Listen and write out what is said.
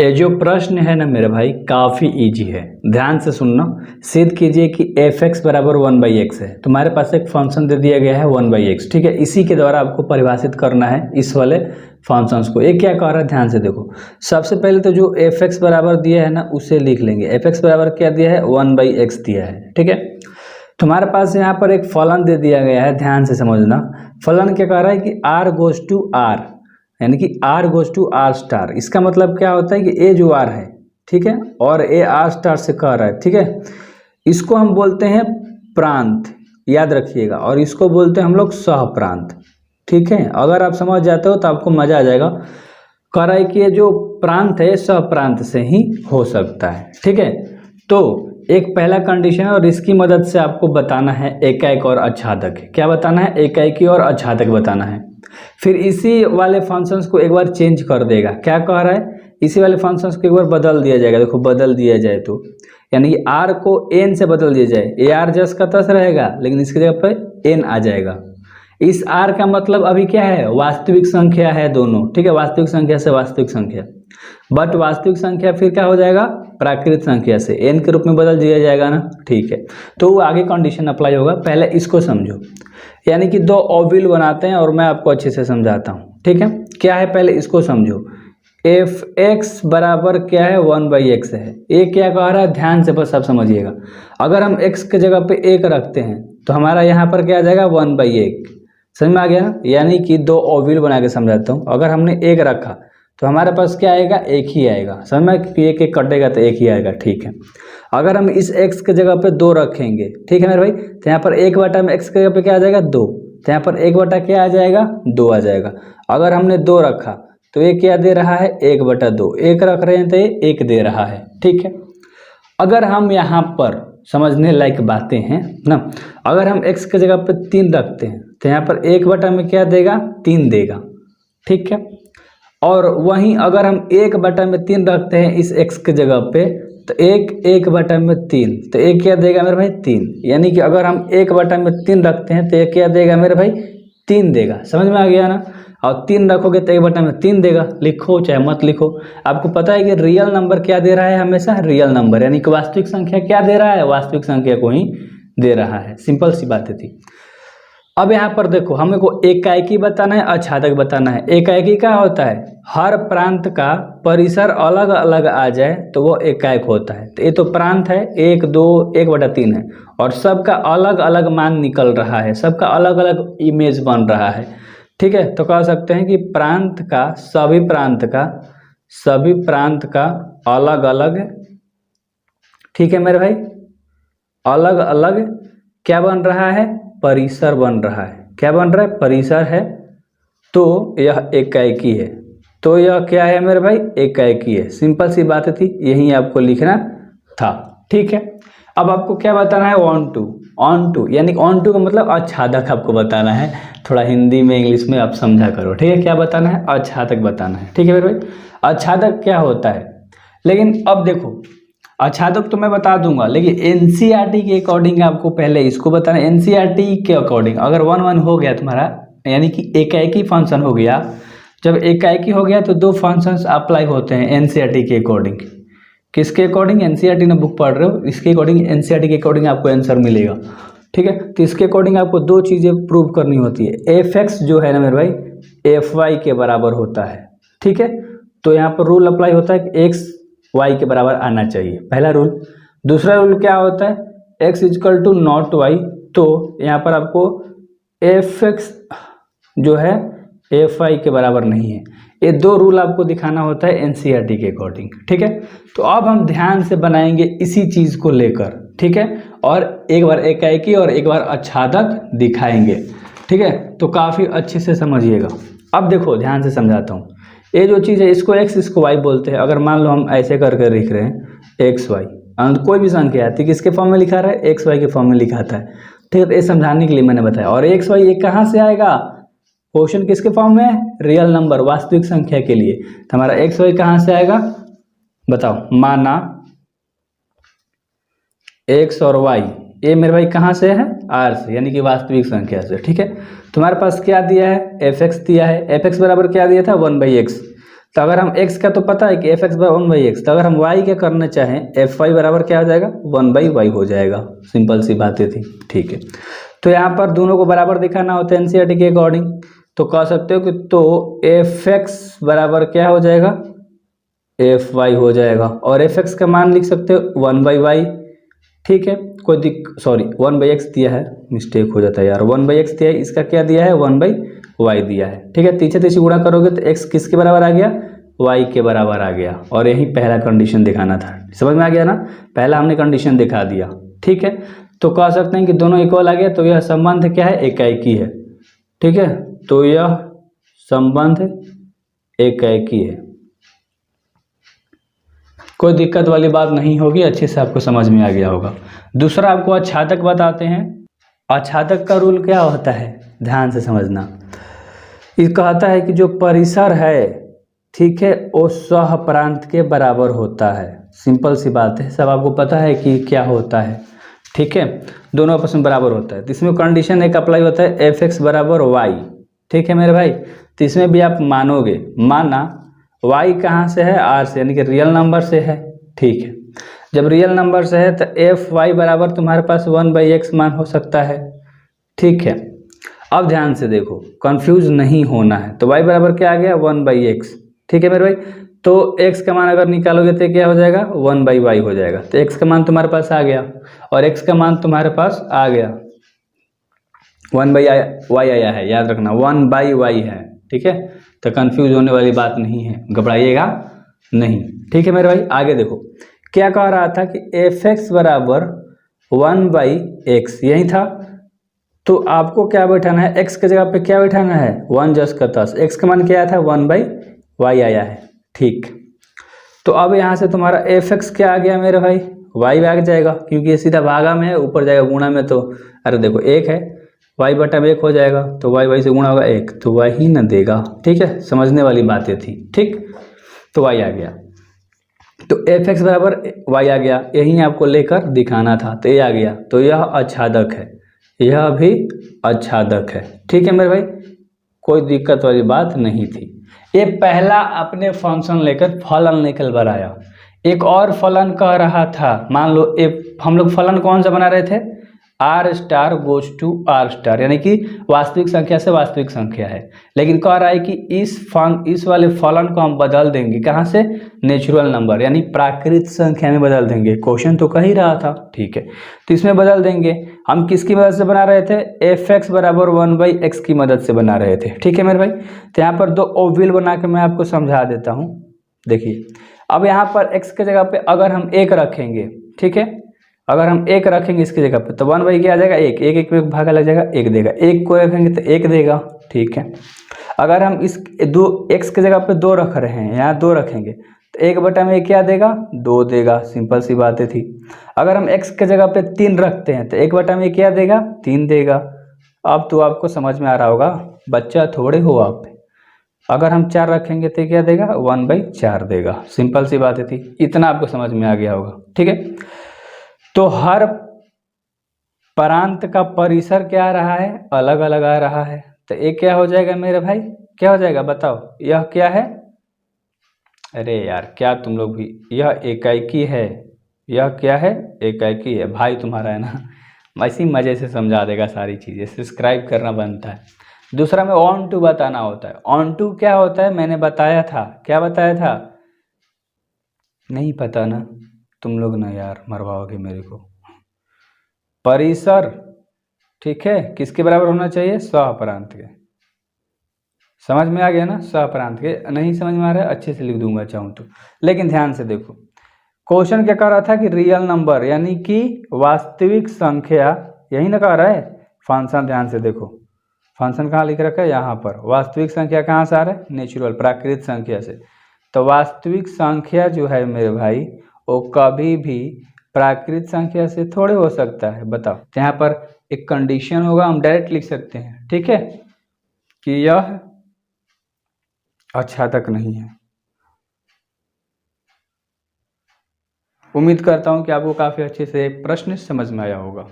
ये जो प्रश्न है ना मेरे भाई काफ़ी इजी है, ध्यान से सुनना। सिद्ध कीजिए कि एफ एक्स बराबर 1/x है। तुम्हारे पास एक फंक्शन दे दिया गया है 1/x, ठीक है। इसी के द्वारा आपको परिभाषित करना है इस वाले फंक्शंस को। ये क्या कह रहा है, ध्यान से देखो। सबसे पहले तो जो एफ एक्स बराबर दिया है ना उसे लिख लेंगे। एफ एक्स बराबर क्या दिया है, 1/x दिया है, ठीक है। तुम्हारे पास यहाँ पर एक फलन दे दिया गया है, ध्यान से समझना। फलन क्या कह रहा है कि r गोज टू r, यानी कि r goes to r star. इसका मतलब क्या होता है कि a जो r है, ठीक है, और a r स्टार से कह रहा है, ठीक है। इसको हम बोलते हैं प्रांत, याद रखिएगा, और इसको बोलते हैं हम लोग सह प्रांत, ठीक है। अगर आप समझ जाते हो तो आपको मजा आ जाएगा। कह रहा है कि ये जो प्रांत है सह प्रांत से ही हो सकता है, ठीक है। तो एक पहला कंडीशन है और इसकी मदद से आपको बताना है एकाएक और आच्छादक। क्या बताना है, एकाएकी और आच्छादक बताना है। फिर इसी वाले फंक्शंस को एक बार चेंज कर देगा। क्या कह रहा है, इसी वाले फंक्शंस को एक बार बदल दिया जाएगा। देखो बदल दिया जाए तो यानी कि r को n से बदल दिया जाए, ये r जस का तस रहेगा लेकिन इसकी जगह पे n आ जाएगा। इस r का मतलब अभी क्या है, वास्तविक संख्या है दोनों, ठीक है। वास्तविक संख्या से वास्तविक संख्या, बट वास्तविक संख्या फिर क्या हो जाएगा, प्राकृत संख्या से n के रूप में बदल दिया जाएगा ना, ठीक है। तो वो आगे कंडीशन अप्लाई होगा, पहले इसको समझो। यानी कि दो ओविल बनाते हैं और मैं आपको अच्छे से समझाता हूँ, ठीक है। क्या है पहले इसको समझो। एफ एक्स बराबर क्या है, 1/x है। ये क्या कह रहा है, ध्यान से बस आप समझिएगा। अगर हम x के जगह पे 1 रखते हैं तो हमारा यहाँ पर क्या आ जाएगा, 1/1। समझ में आ गया ना। यानी कि दो ओविल बना के समझाता हूँ। अगर हमने 1 रखा तो हमारे पास क्या आएगा, 1 ही आएगा। समझ में, कि 1 कटेगा तो 1 ही आएगा, ठीक है। अगर हम इस x के जगह पे 2 रखेंगे, ठीक है मेरे भाई, तो यहाँ पर 1 में x के जगह पे क्या आ जाएगा, 2। तो यहाँ पर 1 क्या आ जाएगा, 2 आ जाएगा। अगर हमने 2 रखा तो ये क्या दे रहा है, 1/2। 1 रख रहे हैं तो ये 1 दे रहा है, ठीक है। अगर हम यहाँ पर समझने लायक बातें हैं ना, अगर हम x के जगह पे 3 रखते हैं तो यहाँ पर 1 में क्या देगा, 3 देगा, ठीक है। और वहीं अगर हम 1/3 रखते हैं इस x के जगह पे तो 1/3, तो एक क्या देगा मेरे भाई, 3। यानी कि अगर हम 1/3 रखते हैं तो ये क्या देगा मेरे भाई, 3 देगा। समझ में आ गया ना। और 3 रखोगे तो 1/3 देगा। लिखो चाहे मत लिखो, आपको पता है कि रियल नंबर क्या दे रहा है, हमेशा रियल नंबर, यानी कि वास्तविक संख्या क्या दे रहा है, वास्तविक संख्या को ही दे रहा है। सिंपल सी बातें थी। अब यहाँ पर देखो, हमें को एकाएकी बताना है, आच्छादक बताना है। एकाएकी क्या होता है, हर प्रांत का परिसर अलग अलग आ जाए तो वो एकाएक होता है। तो ये तो प्रांत है 1, 2, 1/3 है, और सबका अलग अलग मान निकल रहा है, सबका अलग अलग इमेज बन रहा है, ठीक है। तो कह सकते हैं कि प्रांत का सभी प्रांत का अलग अलग, ठीक है मेरे भाई, अलग अलग क्या बन रहा है, परिसर बन रहा है। क्या बन रहा है, परिसर है। तो यह एकाएकी है। तो यह क्या है मेरे भाई, एकाएकी है। सिंपल सी बात थी, यही आपको लिखना था, ठीक है। अब आपको क्या बताना है, ऑन टू, यानी ऑन टू का मतलब आच्छादक आपको बताना है। थोड़ा हिंदी में इंग्लिश में आप समझा करो, ठीक है। क्या बताना है, आच्छादक बताना है, ठीक है मेरे भाई। आच्छादक क्या होता है, लेकिन अब देखो, आच्छादक तो मैं बता दूंगा, लेकिन एनसीईआरटी के अकॉर्डिंग आपको पहले इसको बताना है। एनसीईआरटी के अकॉर्डिंग अगर 1-1 हो गया तुम्हारा, यानी कि एकाएकी फंक्शन हो गया। जब एकाएकी हो गया तो 2 फंक्शंस अप्लाई होते हैं एनसीईआरटी के अकॉर्डिंग। किसके अकॉर्डिंग, एनसीईआरटी ने बुक पढ़ रहे हो, इसके अकॉर्डिंग, एनसीईआरटी के अकॉर्डिंग आपको आंसर मिलेगा, ठीक है। तो इसके अकॉर्डिंग आपको 2 चीज़ें प्रूव करनी होती है। एफ एक्स जो है ना मेरे भाई, एफ वाई के बराबर होता है, ठीक है। तो यहाँ पर रूल अप्लाई होता है कि एक्स वाई के बराबर आना चाहिए, पहला रूल। दूसरा रूल क्या होता है, x equal to not y. तो यहाँ पर आपको एफ एक्स जो है एफ वाई के बराबर नहीं है। ये 2 रूल आपको दिखाना होता है एनसीईआरटी के अकॉर्डिंग, ठीक है। तो अब हम ध्यान से बनाएंगे इसी चीज़ को लेकर, ठीक है, और एक बार एकाएकी और एक बार आच्छादक दिखाएंगे, ठीक है। तो काफ़ी अच्छे से समझिएगा। अब देखो ध्यान से समझाता हूँ। ये जो चीज़ है इसको x, इसको y बोलते हैं। अगर मान लो हम ऐसे करके लिख रहे हैं x y, कोई भी संख्या आती है किसके फॉर्म में लिखा रहा है, x y के फॉर्म में लिखाता है, ठीक है। ये समझाने के लिए मैंने बताया। और x y ये कहाँ से आएगा, क्वेश्चन किसके फॉर्म में है, रियल नंबर, वास्तविक संख्या के लिए। तो हमारा x y कहाँ से आएगा, बताओ। माना x और y ये मेरे भाई कहाँ से है, r से, यानी कि वास्तविक संख्या से, ठीक है। तुम्हारे पास क्या दिया है, एफ एक्स दिया है। एफ एक्स बराबर क्या दिया था, 1/x। तो अगर हम x का तो पता है कि fx बराबर 1/x, तो अगर हम y के करना चाहें fy बराबर क्या हो जाएगा 1/y हो जाएगा। सिंपल सी बातें थी, ठीक है। तो यहाँ पर दोनों को बराबर दिखाना होता है एनसीईआरटी के अकॉर्डिंग, तो कह सकते हो कि तो fx बराबर क्या हो जाएगा fy हो जाएगा, और fx का मान लिख सकते हो 1/y, ठीक है। कोई सॉरी 1/x दिया है, मिस्टेक हो जाता है यार, 1/x दिया है, इसका क्या दिया है 1/y दिया है, ठीक है। तीसरे तीसरी गुणा करोगे तो x किसके बराबर आ गया y के बराबर आ गया, और यही पहला कंडीशन दिखाना था। समझ में आ गया ना, पहला हमने कंडीशन दिखा दिया, ठीक है। तो कह सकते हैं कि दोनों इक्वल आ गया, तो यह संबंध क्या है एकाएकी है, ठीक है। तो यह संबंध एकाएकी है, कोई दिक्कत वाली बात नहीं होगी, अच्छे से आपको समझ में आ गया होगा। दूसरा आपको आच्छादक बताते हैं। आच्छादक का रूल क्या होता है, ध्यान से समझना। ये कहता है कि जो परिसर है, ठीक है, वो सह प्रांत के बराबर होता है। सिंपल सी बात है, सब आपको पता है कि क्या होता है, ठीक है। दोनों आपस में बराबर होता है, तो इसमें कंडीशन एक अप्लाई होता है fx बराबर y, ठीक है मेरे भाई। तो इसमें भी आप मानोगे, माना y कहाँ से है r से, यानी कि रियल नंबर से है, ठीक है। जब रियल नंबर से है तो fy बराबर तुम्हारे पास 1/x मान हो सकता है, ठीक है। अब ध्यान से देखो, कंफ्यूज नहीं होना है। तो y बराबर क्या आ गया 1/x, ठीक है मेरे भाई। तो x का मान अगर निकालोगे तो क्या हो जाएगा 1/y हो जाएगा। तो x का मान तुम्हारे पास आ गया, और x का मान तुम्हारे पास आ गया 1/y आया है, याद रखना 1/y है, ठीक है। तो कंफ्यूज होने वाली बात नहीं है, घबराइएगा नहीं, ठीक है मेरे भाई। आगे देखो क्या कह रहा था कि fx बराबर 1/x, यही था। तो आपको क्या बैठाना है, x के जगह पे क्या बैठाना है 1 जस का 10, x का मान क्या आया था 1/y आया है, ठीक। तो अब यहाँ से तुम्हारा fx क्या आ गया मेरे भाई y आ जाएगा, क्योंकि ये सीधा भागा में है, ऊपर जाएगा गुणा में, तो अरे देखो 1 है, y बटा 1 हो जाएगा, तो y से गुणा होगा 1, तो y ही न देगा, ठीक है। समझने वाली बातें थी, ठीक। तो y आ गया, तो fx बराबर y आ गया, यही आपको लेकर दिखाना था, तो ये आ गया। तो यह आच्छादक है, यह भी आच्छादक है, ठीक है मेरे भाई, कोई दिक्कत वाली बात नहीं थी। ये पहला अपने फंक्शन लेकर फलन निकल कर आया। एक और फलन कह रहा था, मान लो हम लोग फलन कौन सा बना रहे थे, r star goes to r star, यानी कि वास्तविक संख्या से वास्तविक संख्या है। लेकिन कह रहा है कि इस वाले फलन को हम बदल देंगे, कहाँ से नेचुरल नंबर यानी प्राकृत संख्या में बदल देंगे। क्वेश्चन तो कह ही रहा था, ठीक है। तो इसमें बदल देंगे, हम किसकी मदद से बना रहे थे, fx बराबर 1/x की मदद से बना रहे थे, ठीक है मेरे भाई। तो यहाँ पर दो ओविल बना के मैं आपको समझा देता हूँ। देखिए अब यहाँ पर x के जगह पे अगर हम 1 रखेंगे, ठीक है, अगर हम 1 रखेंगे इसकी जगह पे, तो 1/, क्या आ जाएगा 1, 1 में भागा लग जाएगा 1 देगा, 1 को रखेंगे तो 1 देगा, ठीक है। अगर हम इस x के जगह पे 2 रख रहे हैं, यहाँ 2 रखेंगे तो 1/में क्या देगा 2 देगा, सिंपल सी बातें थी। अगर हम x के जगह पे 3 रखते हैं तो 1/में क्या देगा 3 देगा। अब तो आपको समझ में आ रहा होगा, बच्चा थोड़े हो आप। अगर हम 4 रखेंगे तो क्या देगा 1/4 देगा, सिंपल सी बातें थी, इतना आपको समझ में आ गया होगा, ठीक है। तो हर प्रांत का परिसर क्या आ रहा है, अलग अलग आ रहा है। तो ये क्या हो जाएगा मेरे भाई, क्या हो जाएगा बताओ, यह क्या है, अरे यार क्या तुम लोग भी, यह एकाएकी है, यह क्या है एकाएकी है, भाई तुम्हारा है ना, ऐसी मज़े से समझा देगा सारी चीज़ें, सब्सक्राइब करना बनता है। दूसरा में ऑन टू बताना होता है। ऑन टू क्या होता है मैंने बताया था, क्या बताया था, नहीं पता ना, तुम लोग ना यार मरवाओगे मेरे को। परिसर, ठीक है, किसके बराबर होना चाहिए, सहप्रांत के। समझ में आ गया ना, सहप्रांत के। नहीं समझ में आ रहा है, अच्छे से लिख दूंगा चाहूँ तो, लेकिन ध्यान से देखो क्वेश्चन क्या कह रहा था कि रियल नंबर यानी कि वास्तविक संख्या, यही ना कह रहा है। फंक्शन ध्यान से देखो, फंक्शन कहाँ लिख रखा है, यहाँ पर। वास्तविक संख्या कहाँ से आ रहा है, नेचुरल प्राकृत संख्या से। तो वास्तविक संख्या जो है मेरे भाई, वो कभी भी प्राकृत संख्या से थोड़े हो सकता है, बताओ। तो यहाँ पर एक कंडीशन होगा, हम डायरेक्ट लिख सकते हैं, ठीक है, कि यह आच्छादक नहीं है। उम्मीद करता हूँ कि आपको काफ़ी अच्छे से प्रश्न समझ में आया होगा।